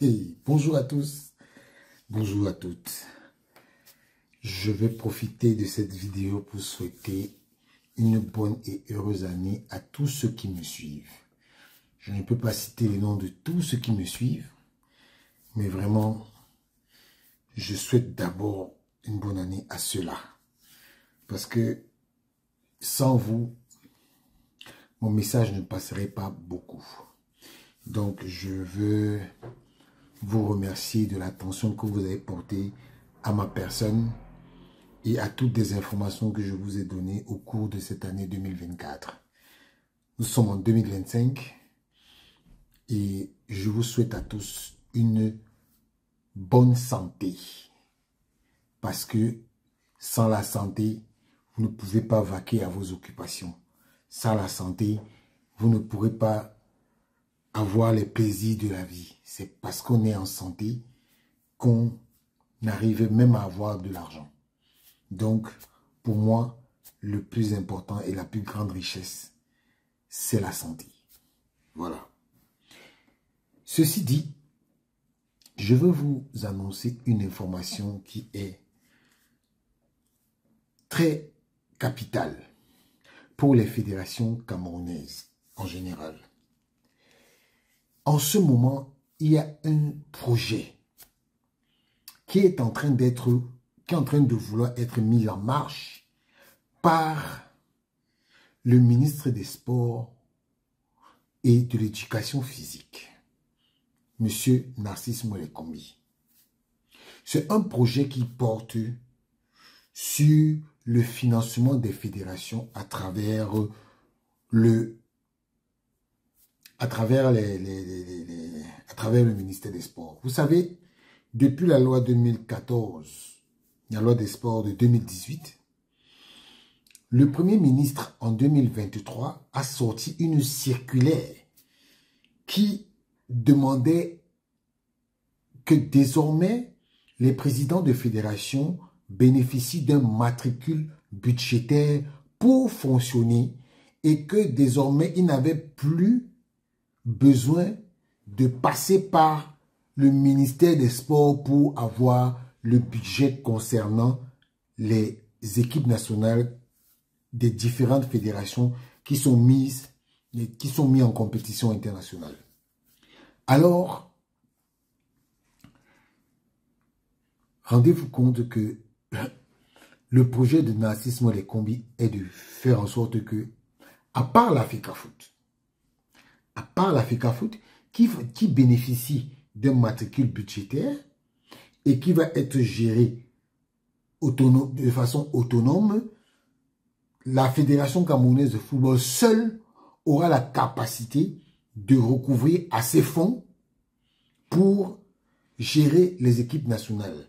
Hey, bonjour à tous, bonjour à toutes. Je vais profiter de cette vidéo pour souhaiter une bonne et heureuse année à tous ceux qui me suivent. Je ne peux pas citer les noms de tous ceux qui me suivent, mais vraiment, je souhaite d'abord une bonne année à ceux-là. Parce que sans vous, mon message ne passerait pas beaucoup. Donc, je veux vous remercier de l'attention que vous avez portée à ma personne et à toutes les informations que je vous ai données au cours de cette année 2024. Nous sommes en 2025 et je vous souhaite à tous une bonne santé. Parce que sans la santé, vous ne pouvez pas vaquer à vos occupations. Sans la santé, vous ne pourrez pas avoir les plaisirs de la vie. C'est parce qu'on est en santé qu'on arrive même à avoir de l'argent. Donc, pour moi, le plus important et la plus grande richesse, c'est la santé. Voilà. Ceci dit, je veux vous annoncer une information qui est très capitale pour les fédérations camerounaises en général. En ce moment, il y a un projet qui est en train de vouloir être mis en marche par le ministre des Sports et de l'Éducation physique, M. Narcisse Molekombi. C'est un projet qui porte sur le financement des fédérations à travers le ministère des Sports. Vous savez, depuis la loi 2014, la loi des sports de 2018, le Premier ministre en 2023 a sorti une circulaire qui demandait que désormais les présidents de fédération bénéficient d'un matricule budgétaire pour fonctionner et que désormais ils n'avaient plus besoin de passer par le ministère des Sports pour avoir le budget concernant les équipes nationales des différentes fédérations qui sont mises en compétition internationale. Alors, rendez-vous compte que le projet de Narcisse Molekombi est de faire en sorte que, à part la FECAFOOT, qui bénéficie d'un matricule budgétaire et qui va être géré de façon autonome, la Fédération camerounaise de football seule aura la capacité de recouvrir assez fonds pour gérer les équipes nationales.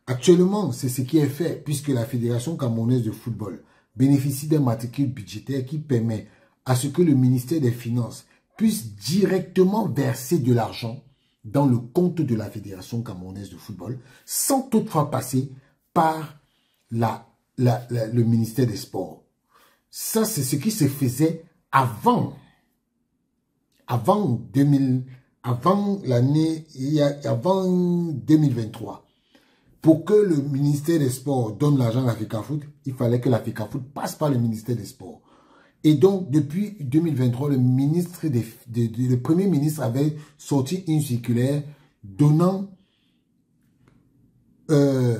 Actuellement, c'est ce qui est fait puisque la Fédération camerounaise de football bénéficie d'un matricule budgétaire qui permet à ce que le ministère des Finances puisse directement verser de l'argent dans le compte de la Fédération camerounaise de football sans toutefois passer par le ministère des Sports. Ça, c'est ce qui se faisait avant 2023. Pour que le ministère des Sports donne l'argent à la FECAFOOT, il fallait que la FECAFOOT passe par le ministère des Sports. Et donc, depuis 2023, le Premier ministre avait sorti une circulaire donnant la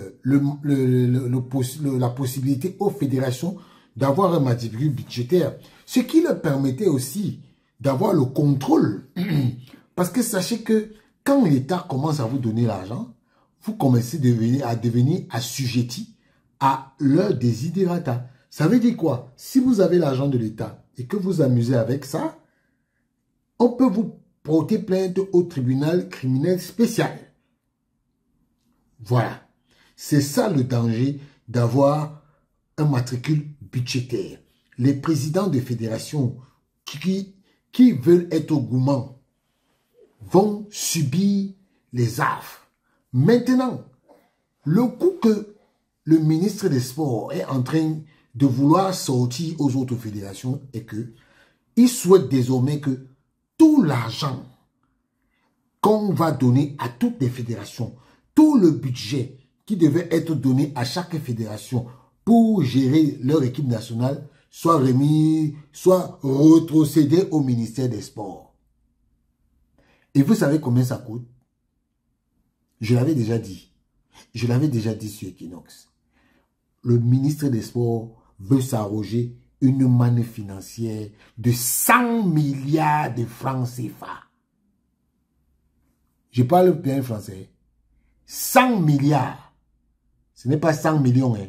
possibilité aux fédérations d'avoir un matricule budgétaire. Ce qui leur permettait aussi d'avoir le contrôle. Parce que sachez que quand l'État commence à vous donner l'argent, vous commencez à devenir assujetti à leur desiderata. Ça veut dire quoi? Si vous avez l'argent de l'État et que vous amusez avec ça, on peut vous porter plainte au tribunal criminel spécial. Voilà. C'est ça le danger d'avoir un matricule budgétaire. Les présidents de fédérations qui veulent être au gourmand vont subir les affres. Maintenant, le coup que le ministre des Sports est en train de vouloir sortir aux autres fédérations est que il souhaite désormais que tout l'argent qu'on va donner à toutes les fédérations. Tout le budget qui devait être donné à chaque fédération pour gérer leur équipe nationale soit remis, soit retrocédé au ministère des Sports. Et vous savez combien ça coûte? Je l'avais déjà dit. Je l'avais déjà dit sur Equinox. Le ministre des Sports veut s'arroger une manne financière de 100 milliards de francs CFA. Je parle bien français. 100 milliards. Ce n'est pas 100 millions, hein.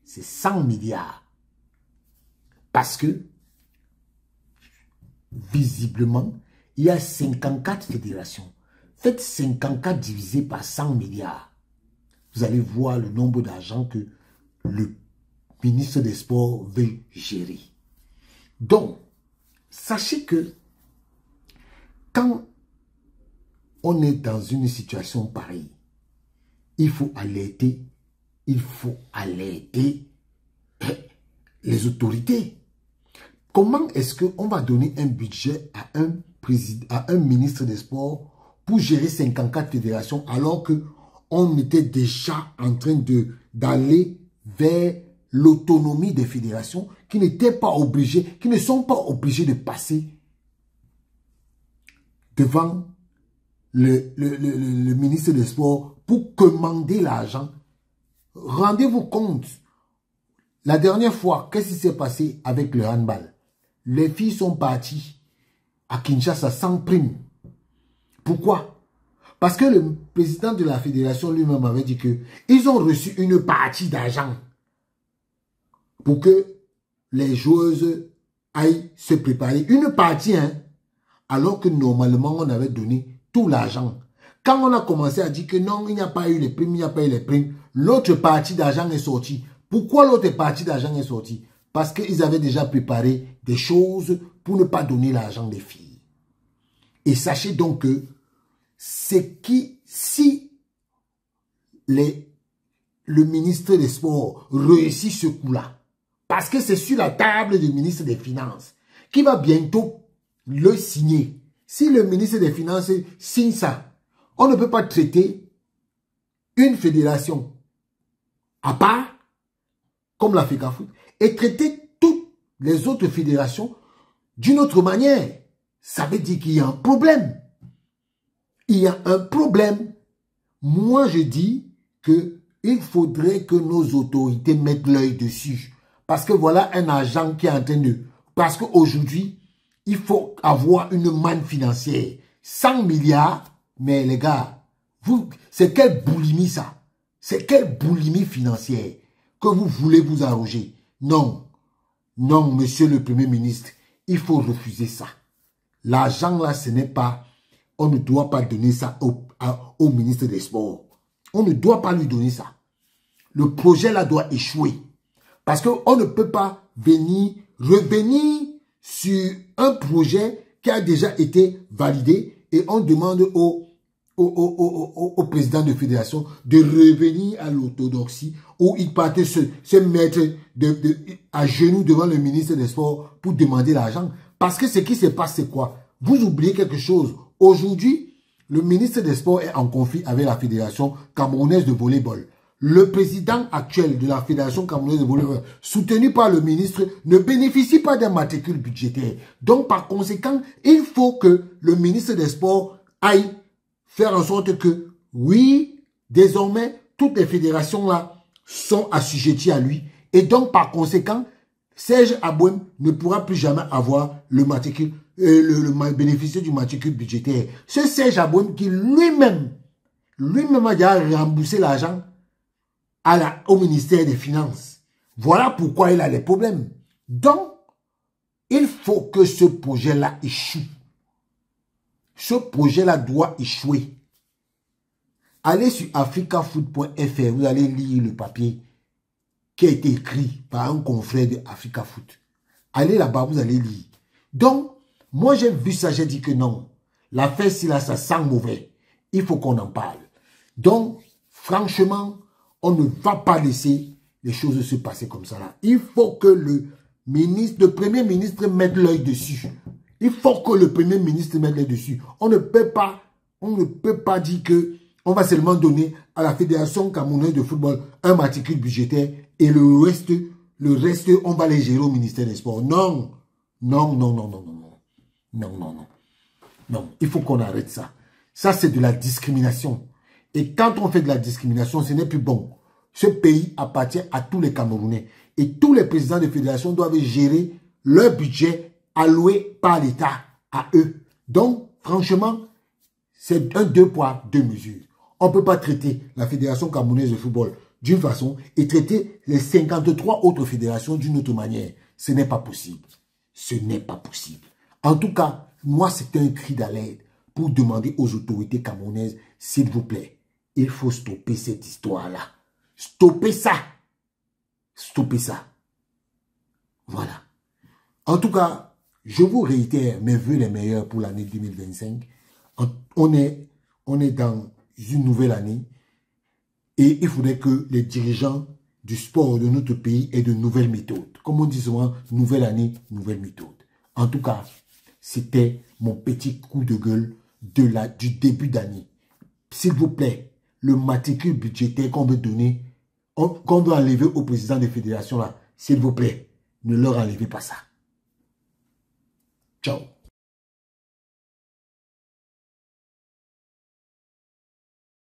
C'est 100 milliards. Parce que, visiblement, il y a 54 fédérations. Faites 54 divisé par 100 milliards. Vous allez voir le nombre d'argent que le ministre des Sports veut gérer. Donc, sachez que quand on est dans une situation pareille, il faut alerter les autorités. Comment est-ce qu'on va donner un budget à un ministre des Sports pour gérer 54 fédérations alors qu'on était déjà en train d'aller vers l'autonomie des fédérations qui n'étaient pas obligées, qui ne sont pas obligées de passer devant le ministre des Sports pour commander l'argent. Rendez-vous compte, la dernière fois, qu'est-ce qui s'est passé avec le handball? Les filles sont parties à Kinshasa sans prime. Pourquoi? Parce que le président de la fédération lui-même avait dit qu'ils ont reçu une partie d'argent pour que les joueuses aillent se préparer. Une partie, hein, alors que normalement, on avait donné tout l'argent. Quand on a commencé à dire que non, il n'y a pas eu les primes, il n'y a pas eu les primes, l'autre partie d'argent est sortie. Pourquoi l'autre partie d'argent est sortie? Parce qu'ils avaient déjà préparé des choses pour ne pas donner l'argent des filles. Et sachez donc que si le ministre des Sports réussit ce coup-là, parce que c'est sur la table du ministre des Finances qui va bientôt le signer. Si le ministre des Finances signe ça, on ne peut pas traiter une fédération à part, comme la FECAFOOT, et traiter toutes les autres fédérations d'une autre manière. Ça veut dire qu'il y a un problème. Il y a un problème. Moi, je dis qu'il faudrait que nos autorités mettent l'œil dessus. Parce que voilà un agent qui est en train de... Parce qu'aujourd'hui, il faut avoir une manne financière. 100 milliards, mais les gars, c'est quelle boulimie ça? C'est quelle boulimie financière que vous voulez vous arroger? Non, non, monsieur le Premier ministre, il faut refuser ça. L'argent là, ce n'est pas... On ne doit pas donner ça au ministre des Sports. On ne doit pas lui donner ça. Le projet là doit échouer. Parce qu'on ne peut pas revenir sur un projet qui a déjà été validé et on demande au président de fédération de revenir à l'orthodoxie où il partait se mettre à genoux devant le ministre des Sports pour demander l'argent. Parce que ce qui se passe, c'est quoi? Vous oubliez quelque chose. Aujourd'hui, le ministre des Sports est en conflit avec la fédération camerounaise de volleyball. Le président actuel de la fédération camerounaise de volleyball, soutenu par le ministre, ne bénéficie pas d'un matricule budgétaire. Donc, par conséquent, il faut que le ministre des Sports aille faire en sorte que, oui, désormais, toutes les fédérations-là sont assujetties à lui. Et donc, par conséquent, Serge Abouem ne pourra plus jamais avoir le matricule, bénéficier du matricule budgétaire. Ce Serge Abouem qui lui-même a déjà remboursé l'argent au ministère des Finances. Voilà pourquoi il a des problèmes. Donc, il faut que ce projet-là échoue. Ce projet-là doit échouer. Allez sur africafoot.fr, vous allez lire le papier qui a été écrit par un confrère de Africa Foot. Allez là-bas, vous allez lire. Donc, moi j'ai vu ça, j'ai dit que non. L'affaire, si là, ça sent mauvais. Il faut qu'on en parle. Donc, franchement, on ne va pas laisser les choses se passer comme ça là. Il faut que le Premier ministre mette l'œil dessus. Il faut que le Premier ministre mette l'œil dessus. On ne peut pas On ne peut pas dire que on va seulement donner à la Fédération camerounaise de football un matricule budgétaire et le reste, on va les gérer au ministère des Sports. Non, non, non, non, non, non, non, non, non, non. Non, il faut qu'on arrête ça. Ça, c'est de la discrimination. Et quand on fait de la discrimination, ce n'est plus bon. Ce pays appartient à tous les Camerounais. Et tous les présidents de fédération doivent gérer leur budget alloué par l'État à eux. Donc, franchement, c'est un 2 poids, 2 mesures. On ne peut pas traiter la Fédération camerounaise de football d'une façon et traiter les 53 autres fédérations d'une autre manière. Ce n'est pas possible. Ce n'est pas possible. En tout cas, moi, c'est un cri d'alerte pour demander aux autorités camerounaises, s'il vous plaît, il faut stopper cette histoire-là. Stoppez ça. Stoppez ça. Voilà. En tout cas, je vous réitère mes vœux les meilleurs pour l'année 2025. On est dans une nouvelle année et il faudrait que les dirigeants du sport de notre pays aient de nouvelles méthodes. Comme on dit souvent, nouvelle année, nouvelle méthode. En tout cas, c'était mon petit coup de gueule du début d'année. S'il vous plaît, le matricule budgétaire qu'on veut donner, qu'on doit enlever au président des fédérations là, s'il vous plaît, ne leur enlevez pas ça. Ciao.